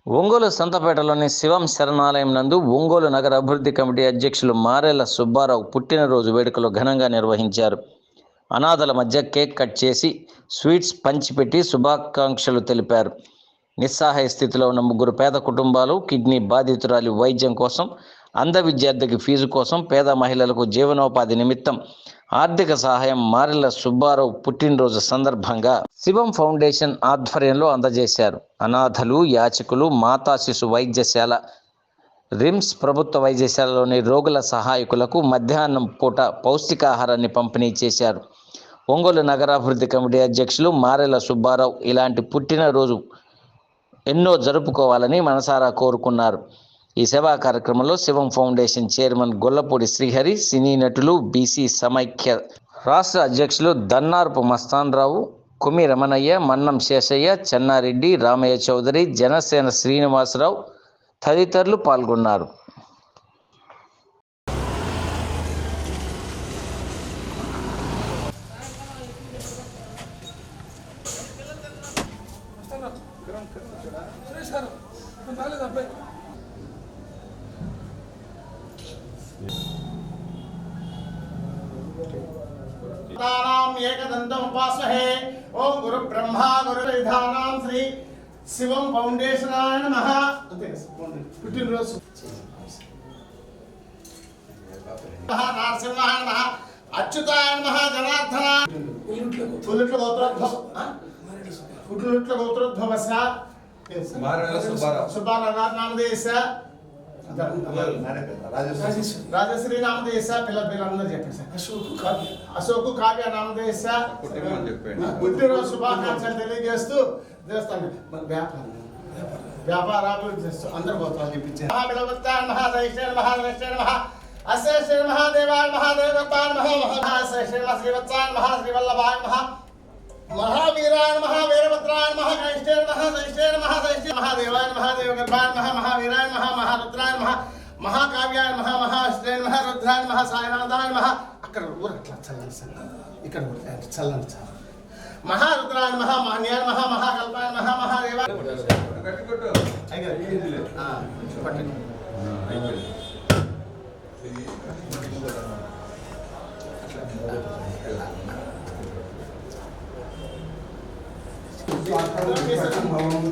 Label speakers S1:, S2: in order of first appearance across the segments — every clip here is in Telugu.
S1: ఒంగోలు సంతపేటలోని శివం శరణాలయం నందు ఒంగోలు నగర అభివృద్ధి కమిటీ అధ్యక్షులు మారెళ్ల సుబ్బారావు పుట్టినరోజు వేడుకలు ఘనంగా నిర్వహించారు. అనాథల మధ్య కేక్ కట్ చేసి స్వీట్స్ పంచిపెట్టి శుభాకాంక్షలు తెలిపారు. నిస్సహాయ స్థితిలో ఉన్న 3 పేద కుటుంబాలు కిడ్నీ బాధితురాలి వైద్యం కోసం, అంధ విద్యార్థికి ఫీజు కోసం, పేద మహిళలకు జీవనోపాధి నిమిత్తం ఆర్థిక సహాయం మారెళ్ల సుబ్బారావు పుట్టినరోజు సందర్భంగా శివం ఫౌండేషన్ ఆధ్వర్యంలో అందజేశారు. అనాథలు, యాచకులు, మాతా శిశు వైద్యశాల, రిమ్స్ ప్రభుత్వ వైద్యశాలలోని రోగుల సహాయకులకు మధ్యాహ్నం పూట పౌష్టికాహారాన్ని పంపిణీ చేశారు. ఒంగోలు నగరాభివృద్ధి కమిటీ అధ్యక్షులు మారెళ్ల సుబ్బారావు ఇలాంటి పుట్టినరోజు ఎన్నో జరుపుకోవాలని మనసారా కోరుకున్నారు. ఈ సేవా కార్యక్రమంలో శివం ఫౌండేషన్ చైర్మన్ గొల్లపూడి శ్రీహరి, సినీ నటులు, బీసీ సమైక్య రాష్ట్ర అధ్యక్షులు దన్నార్పు మస్తాన్రావు, కొమి రమణయ్య, మన్నం శేషయ్య, చెన్నారెడ్డి, రామయ్య చౌదరి, జనసేన శ్రీనివాసరావు తదితరులు పాల్గొన్నారు.
S2: एकदन्तमुपास्महे। ओम गुरु ब्रह्मा गुरु विधानां श्री शिवम फाउंडेशनाय नमः। पुट्टिनरोजु नरसिंहाय नमः, अच्युताय नमः, जनार्दनाय पुट्टिनरोजु गोत्रोद्भवस्य मारेళ్ల सुब्बाराव नामदेशस्य राजश्री नामदेश पिल्లందరూ చెప్పండి సార్. అశోక్ కావ్య నామదేశ పుట్టినరోజు శుభాకాంక్షలు తెలియజేస్తూ దేవస్థానం వ్యాపారాభివృద్ధి చేస్తూ అందరు గోత్రాలు చెప్పించారు. మహాబలవత్తాయ మహాదైశ్వర మహాదైశ్వర మహా అశేష మహాదేవాయ మహాదేవపాయ మహాశ్రేష్ఠ శ్రీవత్సాయ మహాశ్రీవల్లభాయ మహా महावीराय महावीरभद्राय महाकैष्ठेय महादैष्ठेय महादैष्ठेय महादेवाय महादेवगर्भाय महावीराय महारुद्राय महाकाव्याय महाश्रेय महारुद्राय महासायनाथाय अక్కడ ఊరట్లా చల్లండి సార్, ఇక్కడ చల్లండి సార్. महारुद्राय महामान्याय महाकल्पाय महादेवाय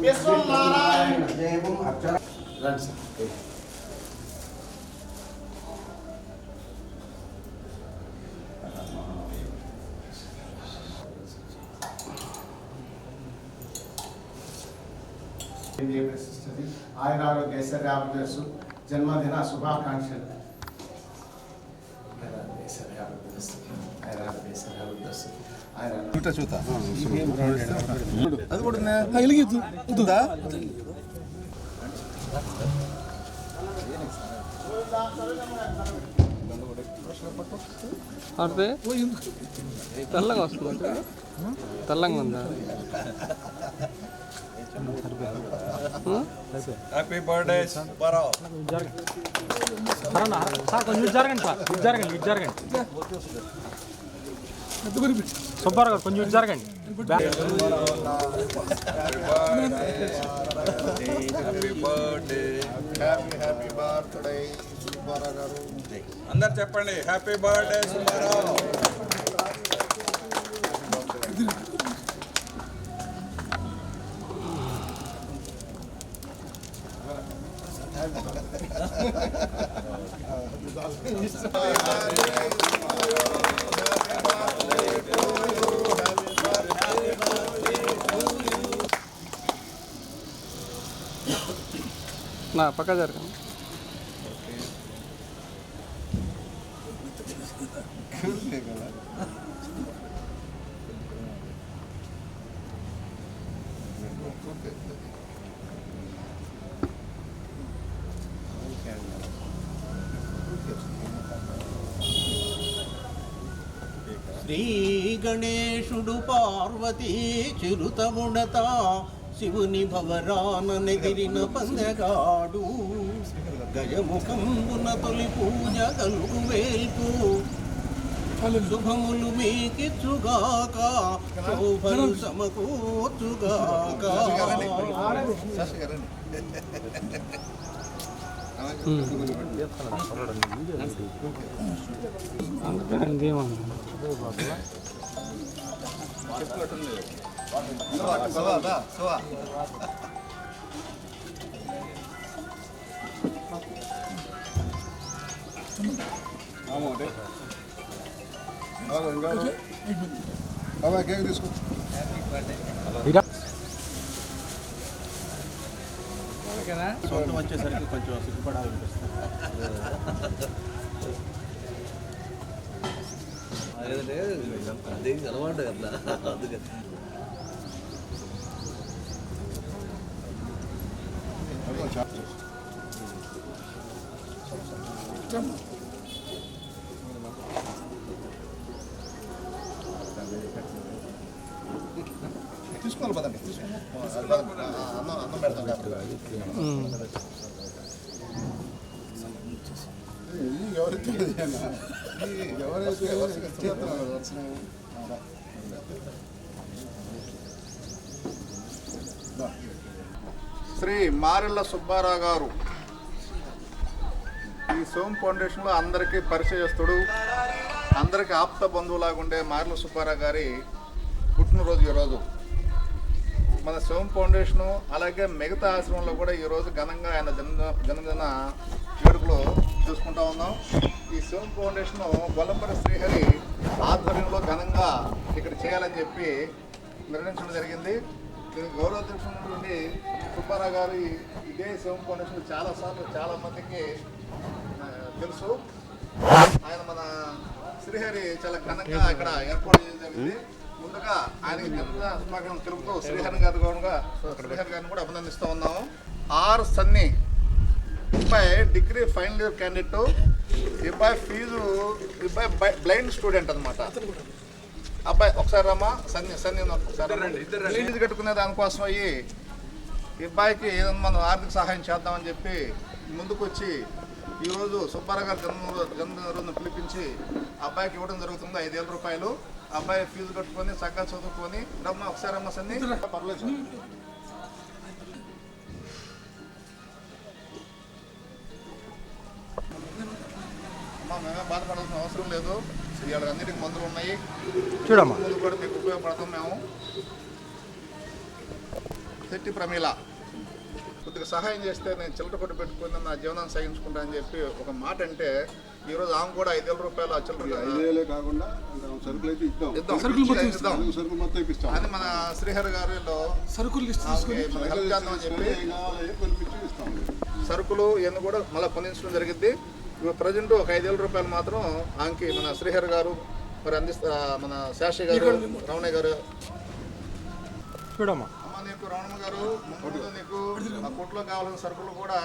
S2: विश्वम नारायण देवम अक्षर रंस आयुरारोग्य ऐश्वर्याभिवृद्धि जन्मदिन शुभाकांक्षలు
S3: చూత చూత అది కూడా వెలిగిద్దు ఉందా
S4: అంటే తెల్లగా వస్తుంది, తెల్లంగా ఉందా?
S3: Happy birthday Subbarao.
S4: కొంచెం జరగండి సార్, జరగండి సుబ్బారావు గారు, కొంచెం జరగండి.
S3: అందరు చెప్పండి హ్యాపీ బర్త్డే సుబ్బారావు.
S4: నా పక్క జరగండి.
S5: శ్రీ గణేశుడు పార్వతీ చిరుతముడత శివుని భవరాన నెగిరిన పందగాడు గజముఖంబున తొలి పూజ కలుగు వేల్పు శుభములు మీకిచ్చుగాక శోభలు సమకూర్చుగాక.
S3: బాబా కేక్ తీసుకో.
S5: సొంతం వచ్చేసరికి కొంచెం సిగ్గుపడాలనిపిస్తుంది.
S6: అలవాటు కదా అందుకని
S3: తీసుకోవాలి పదండి. అన్నం పెడతాం
S7: శ్రీ మారెళ్ళ సుబ్బారావు గారు ఈ సోమ్ ఫౌండేషన్లో అందరికీ పరిచయస్తుడు, అందరికీ ఆప్త బంధువులాగా ఉండే మారెళ్ళ సుబ్బారావు గారి పుట్టినరోజు ఈరోజు. మన సోమ్ ఫౌండేషను అలాగే మిగతా ఆశ్రమంలో కూడా ఈరోజు ఘనంగా ఆయన జన్మదిన వేడుకలు చూసుకుంటా ఉన్నాం. ఈ సోమ్ ఫౌండేషన్ గొల్లపల్లి శ్రీహరి ఆధ్వర్యంలో ఘనంగా ఇక్కడ చేయాలని చెప్పి నిర్ణయించడం జరిగింది. దీనికి గౌరవాధ్యక్షుడు సుబ్బారావు గారు ఇదే సోమ్ ఫౌండేషన్ చాలాసార్లు చాలామందికి తెలుసు. ఆయన మన శ్రీహరి చాలా ఘనంగా ఇక్కడ ఏర్పాటు చేయడం జరిగింది. ముందుగా ఆయనకి జన్మదిన శుభాకాంక్షలు తెలుపుతూ శ్రీహరి గారిని కూడా అభినందిస్తూ ఉన్నాము. ఆర్ సన్నీ అబ్బాయి డిగ్రీ ఫైనల్ ఇయర్ క్యాండిడేట్. అబ్బాయి బ్లైండ్ స్టూడెంట్ అనమాట. అబ్బాయి ఒకసారి రమ్మా సన్నీ ఒకసారి ఫీజు కట్టుకునే దానికోసం అయ్యి ఈ అబ్బాయికి ఏదైనా మనం ఆర్థిక సహాయం చేద్దామని చెప్పి ముందుకు వచ్చి ఈరోజు సుబ్బారావు గారి జన్మదిన పిలిపించి అబ్బాయికి ఇవ్వడం జరుగుతుంది 5,000 రూపాయలు. అబ్బాయి ఫీజు కట్టుకొని చక్కగా చదువుకొని రమ్మ ఒకసారి అమ్మ సన్ని పర్లేదు. మేమే బాధపడాల్సిన అవసరం లేదు. వీళ్ళకి అన్నిటికీ మందులు ఉన్నాయి.
S4: చూడమ్మా
S7: ముందు కూడా మీకు ఉపయోగపడతాం. మేము శెట్టి ప్రమీల కొద్దిగా సహాయం చేస్తే నేను చిల్లర కొట్టు పెట్టుకుని నా జీవనాన్ని సాగించుకుంటా అని చెప్పి ఒక మాట అంటే ఈరోజు ఆమె కూడా 5,000 రూపాయలు ఆ చిల్లర
S3: కాకుండా సరుకులు అయితే
S7: ఇద్దాం అని మన శ్రీహరి గారిలో సరుకులు హెల్ప్ చేద్దామని చెప్పి సరుకులు ఇవన్నీ కూడా మళ్ళీ పొందించడం జరిగింది. ఇప్పుడు ప్రజెంట్ ఒక 5,000 రూపాయలు మాత్రం ఆమెకి మన శ్రీహరి గారు మరి అందిస్తా. మన శాస్త్రి గారు రమణయ్య గారు
S4: చూడమ్మా
S7: అమ్మ నీకు రమణమ్మ గారు ముందు నీకు ఆ కొట్లో కావాల్సిన సరుకులు కూడా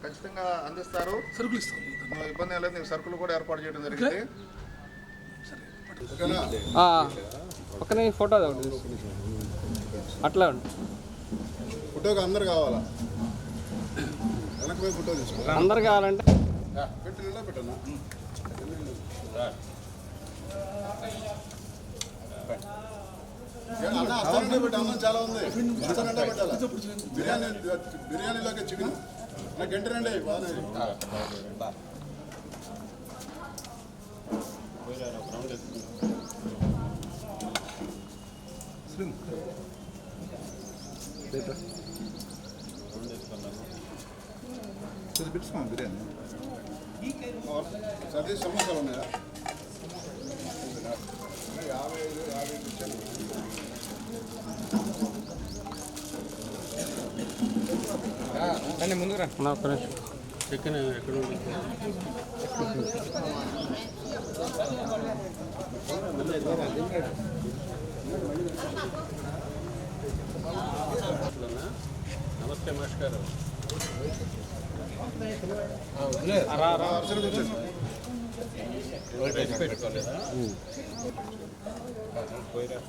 S7: ఖచ్చితంగా అందిస్తారు. సరుకులు ఇస్తాం, ఇబ్బంది లేదు. నీకు సరుకులు కూడా ఏర్పాటు చేయడం జరిగింది.
S4: పక్కనే ఫోటో అట్లా
S3: ఫోటోకి అందరు కావాలా? వెనకపోయి ఫోటో తీసుకో.
S4: అందరు కావాలంటే
S3: పెట్టినా పెట్టనా అన్నం పెట్టి అన్నం చాలా ఉంది. పెట్టాలా? బిర్యానీలోకి చికెన్ నాకు ఎంటరండి బాగానే. పెట్టుకోమా బిర్యానీ. సర్ది సమోసాలు ఉన్నాయా? 55 ఇచ్చాను.
S4: ముందుకు రా ఒక్క నిమిషం.
S5: చికెన్ ఎక్కడ నమస్తే మాస్టర్ గారు. పెట్టుకోలేదా? పోయిరా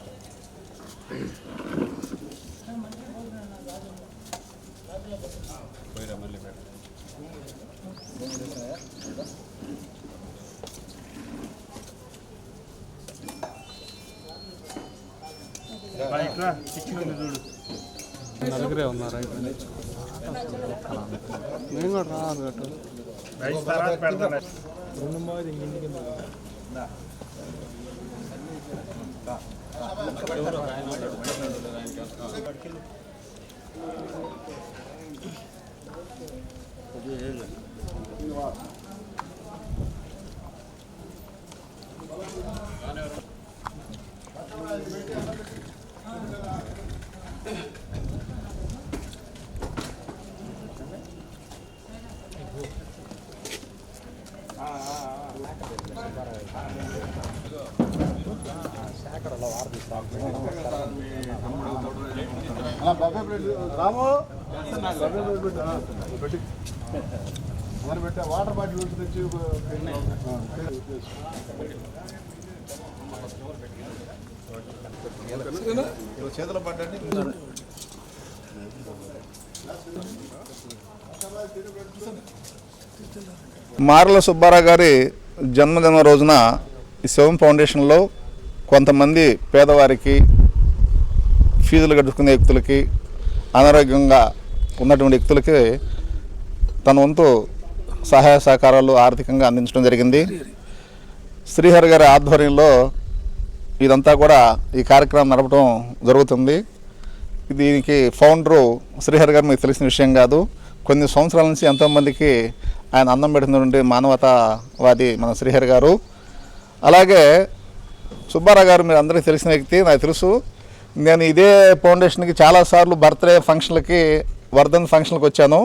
S5: మళ్ళీ పెట్ట
S4: నా దగ్గరే ఉన్నారు మేము కూడా రావాలి గట్టు
S3: వాటర్ బాటిల్ తెచ్చి చేతులు పడ్డండి. మార్ల సుబ్బారావు గారి జన్మదిన రోజున ఈ శివం ఫౌండేషన్లో కొంతమంది పేదవారికి, ఫీజులు కట్టుకునే వ్యక్తులకి, అనారోగ్యంగా ఉన్నటువంటి వ్యక్తులకి తన వంతు సహాయ సహకారాలు ఆర్థికంగా అందించడం జరిగింది. శ్రీహరి గారి ఆధ్వర్యంలో ఇదంతా కూడా ఈ కార్యక్రమం నడపడం జరుగుతుంది. దీనికి ఫౌండరు శ్రీహరి గారు మీకు తెలిసిన విషయం కాదు. కొన్ని సంవత్సరాల నుంచి ఎంతోమందికి ఆయన అన్నం పెడుతున్నటువంటి మానవతావాది మన శ్రీహరి గారు. అలాగే సుబ్బారావు గారు మీరు అందరికీ తెలిసిన వ్యక్తి, నాకు తెలుసు. నేను ఇదే ఫౌండేషన్కి చాలాసార్లు బర్త్డే ఫంక్షన్లకి, వర్ధన్ ఫంక్షన్లకు వచ్చాను.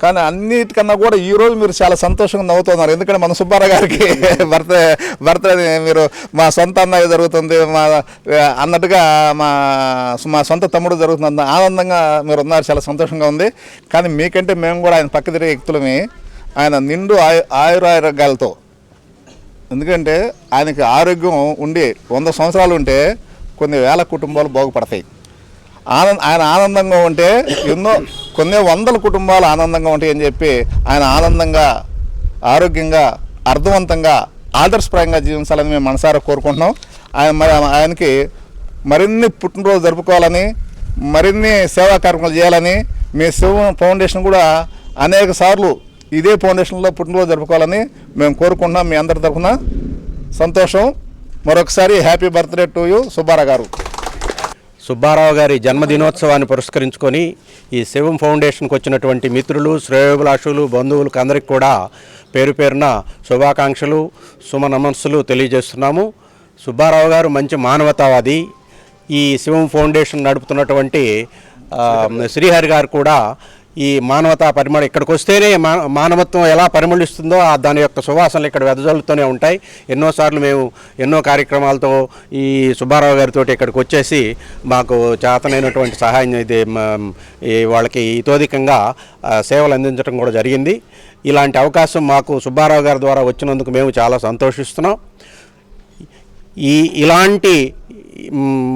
S3: కానీ అన్నిటికన్నా కూడా ఈరోజు మీరు చాలా సంతోషంగా నవ్వుతున్నారు. ఎందుకంటే మన సుబ్బారావు గారికి బర్త్డే మీరు మా సొంత అన్నయ్య జరుగుతుంది అన్నట్టుగా మా సొంత తమ్ముడు జరుగుతుంది, ఆనందంగా మీరు ఉన్నారు, చాలా సంతోషంగా ఉంది. కానీ మీకంటే మేము కూడా ఆయన పక్క తిరిగే వ్యక్తులమి. ఆయన నిండు ఆయురారోగ్యాలతో, ఎందుకంటే ఆయనకి ఆరోగ్యం ఉండి 100 సంవత్సరాలు ఉంటే కొన్ని వేల కుటుంబాలు బాగుపడతాయి. ఆయన ఆనందంగా ఉంటే కొన్ని వందల కుటుంబాలు ఆనందంగా ఉంటాయి అని చెప్పి ఆయన ఆనందంగా, ఆరోగ్యంగా, అర్థవంతంగా, ఆదర్శప్రాయంగా జీవించాలని మేము మనసారా కోరుకుంటున్నాం. ఆయనకి మరిన్ని పుట్టినరోజు జరుపుకోవాలని, మరిన్ని సేవా కార్యక్రమాలు చేయాలని, మీ శివ ఫౌండేషన్ కూడా అనేక సార్లు ఇదే ఫౌండేషన్లో పుట్టినరోజు జరుపుకోవాలని మేము కోరుకుంటున్నాం. మీ అందరి తరఫున సంతోషం. మరొకసారి happy birthday to you Subbarao గారు.
S8: సుబ్బారావు గారి జన్మదినోత్సవాన్ని పురస్కరించుకొని ఈ శివం ఫౌండేషన్కి వచ్చినటువంటి మిత్రులు, శ్రేయోభిలాషులు, బంధువులకు అందరికీ కూడా పేరు పేరున శుభాకాంక్షలు, శుభనమస్సులు తెలియజేస్తున్నాము. సుబ్బారావు గారు మంచి మానవతావాది. ఈ శివం ఫౌండేషన్ నడుపుతున్నటువంటి శ్రీహరి గారు కూడా ఈ మానవతా పరిమళం ఇక్కడికి వస్తేనే మానవత్వం ఎలా పరిమళిస్తుందో దాని యొక్క సువాసనలు ఇక్కడ వెదజల్లుతూనే ఉంటాయి. ఎన్నోసార్లు మేము ఎన్నో కార్యక్రమాలతో ఈ సుబ్బారావు గారితో ఇక్కడికి వచ్చేసి మాకు చేతనైనటువంటి సహాయం వాళ్ళకి ఇతోధికంగా సేవలు అందించడం కూడా జరిగింది. ఇలాంటి అవకాశం మాకు సుబ్బారావు గారి ద్వారా వచ్చినందుకు మేము చాలా సంతోషిస్తున్నాం. ఇలాంటి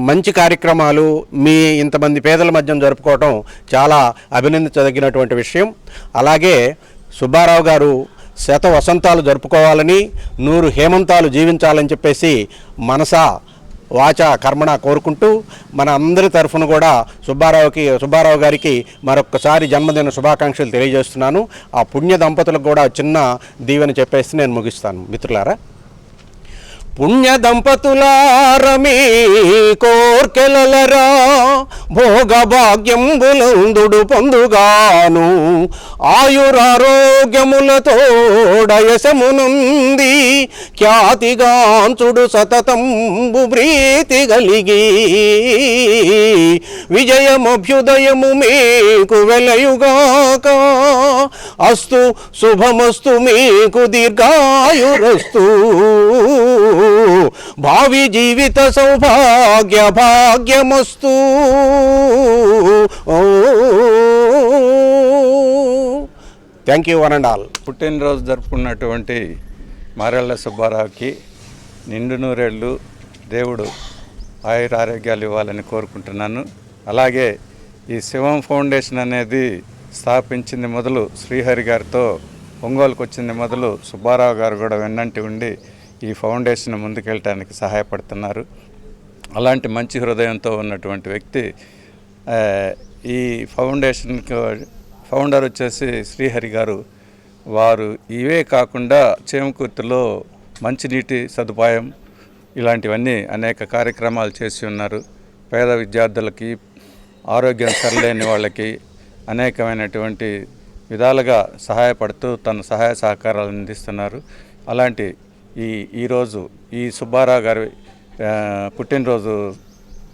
S8: మంచి కార్యక్రమాలు మీ ఇంతమంది పేదల మధ్య జరుపుకోవటం చాలా అభినందించదగినటువంటి విషయం. అలాగే సుబ్బారావు గారు 100 వసంతాలు జరుపుకోవాలని, 100 హేమంతాలు జీవించాలని చెప్పేసి మనసా వాచ కర్మణ కోరుకుంటూ మన అందరి తరఫున కూడా సుబ్బారావు గారికి మరొకసారి జన్మదిన శుభాకాంక్షలు తెలియజేస్తున్నాను. ఆ పుణ్య దంపతులకు కూడా చిన్న దీవెన చెప్పేసి నేను ముగిస్తాను. మిత్రులారా, పుణ్య దంపతులారమీ కోర్కెలరా భోగ భాగ్యంబులందుడు పొందుగాను ఆయురారోగ్యములతోడయసమునుంది ఖ్యాతిగాంచుడు సతతంబు ప్రీతి కలిగి విజయమభ్యుదయము మీకు వెలయుగాక అస్తు శుభమస్తు మీకు దీర్ఘాయురస్తు భావి జీవిత సౌభాగ్య భాగ్యమస్తు. Thank you one and all.
S9: పుట్టినరోజు జరుపుకున్నటువంటి మారెళ్ళ సుబ్బారావుకి నిండు నూరేళ్ళు దేవుడు ఆయురారోగ్యాలు ఇవ్వాలని కోరుకుంటున్నాను. అలాగే ఈ శివం ఫౌండేషన్ అనేది స్థాపించింది మొదలు శ్రీహరి గారితో ఒంగోలుకు వచ్చింది మొదలు సుబ్బారావు గారు కూడా వెన్నంటి ఉండి ఈ ఫౌండేషన్ ముందుకెళ్ళటానికి సహాయపడుతున్నారు. అలాంటి మంచి హృదయంతో ఉన్నటువంటి వ్యక్తి. ఈ ఫౌండేషన్కి ఫౌండర్ వచ్చేసి శ్రీహరి గారు. వారు ఇవే కాకుండా చేమకుర్తిలో మంచినీటి సదుపాయం ఇలాంటివన్నీ అనేక కార్యక్రమాలు చేసి ఉన్నారు. పేద విద్యార్థులకి, ఆరోగ్యం సరిలేని వాళ్ళకి అనేకమైనటువంటి విధాలుగా సహాయపడుతూ తన సహాయ సహకారాలు అందిస్తున్నారు. అలాంటి ఈరోజు ఈ సుబ్బారావు గారి పుట్టినరోజు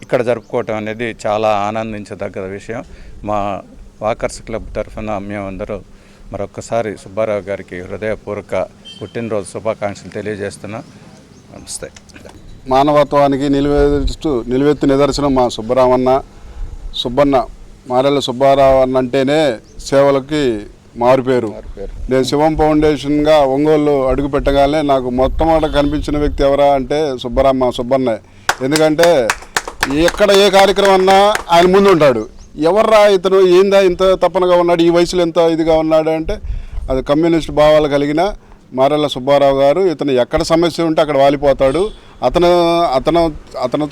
S9: ఇక్కడ జరుపుకోవటం అనేది చాలా ఆనందించదగ్గ విషయం. మా వాకర్స్ క్లబ్ తరఫున మేమందరూ మరొకసారి సుబ్బారావు గారికి హృదయపూర్వక పుట్టినరోజు శుభాకాంక్షలు తెలియజేస్తున్నాం. నమస్తే.
S10: మానవత్వానికి నిలువెత్తు నిదర్శనం మా సుబ్బన్న మారెళ్ళ సుబ్బారావు అన్న అంటేనే సేవలకి మారుపేరు. నేను శివం ఫౌండేషన్గా ఒంగోలు అడుగు పెట్టగానే నాకు మొట్టమొదట కనిపించిన వ్యక్తి ఎవరా అంటే సుబ్బన్నే. ఎందుకంటే ఎక్కడ ఏ కార్యక్రమం అన్నా ఆయన ముందు ఉంటాడు. ఎవర్రా ఇతను, ఏందా ఇంత తప్పనగా ఉన్నాడు, ఈ వయసులో ఎంత ఇదిగా ఉన్నాడు అంటే అది కమ్యూనిస్ట్ భావాలు కలిగిన మారెళ్ళ సుబ్బారావు గారు. ఇతను ఎక్కడ సమస్య ఉంటే అక్కడ వాలిపోతాడు. అతను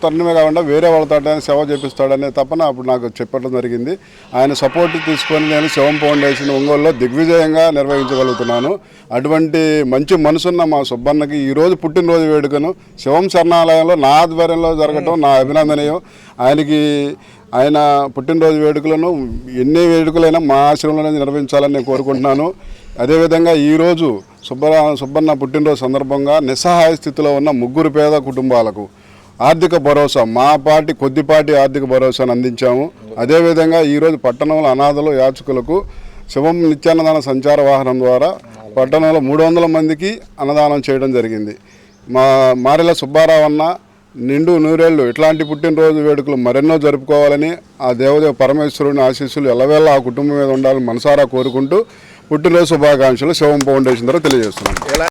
S10: తనమే కాకుండా వేరే వాళ్ళతో సేవ చేపిస్తాడనే తప్పన అప్పుడు నాకు చెప్పడం జరిగింది. ఆయన సపోర్ట్ తీసుకొని నేను శివం ఫౌండేషన్ ఒంగోలులో దిగ్విజయంగా నిర్వహించగలుగుతున్నాను. అటువంటి మంచి మనసున్న మా సుబ్బన్నకి ఈరోజు పుట్టినరోజు వేడుకను శివం శరణాలయంలో నా ఆధ్వర్యంలో జరగటం నా అభినందనీయం. ఆయన పుట్టినరోజు వేడుకలను ఎన్ని వేడుకలైనా మా ఆశ్రమంలోనే నిర్వహించాలని నేను కోరుకుంటున్నాను. అదేవిధంగా ఈరోజు సుబ్బన్న పుట్టినరోజు సందర్భంగా నిస్సహాయ స్థితిలో ఉన్న 3 పేద కుటుంబాలకు ఆర్థిక భరోసా, కొద్దిపాటి ఆర్థిక భరోసాను అందించాము. అదేవిధంగా ఈరోజు పట్టణంలో అనాథలు, యాచకులకు శివం నిత్యాన్నదాన సంచార వాహనం ద్వారా పట్టణంలో 300 మందికి అన్నదానం చేయడం జరిగింది. మా మారెళ్ళ సుబ్బారావు అన్న నిండు నూరేళ్ళు ఇట్లాంటి పుట్టినరోజు వేడుకలు మరెన్నో జరుపుకోవాలని ఆ దేవదేవ పరమేశ్వరుని ఆశీస్సులు ఎల్లవేళ ఆ కుటుంబం మీద ఉండాలని మనసారా కోరుకుంటూ పుట్టినరోజు శుభాకాంక్షలు శివం ఫౌండేషన్ ద్వారా తెలియజేస్తున్నాను.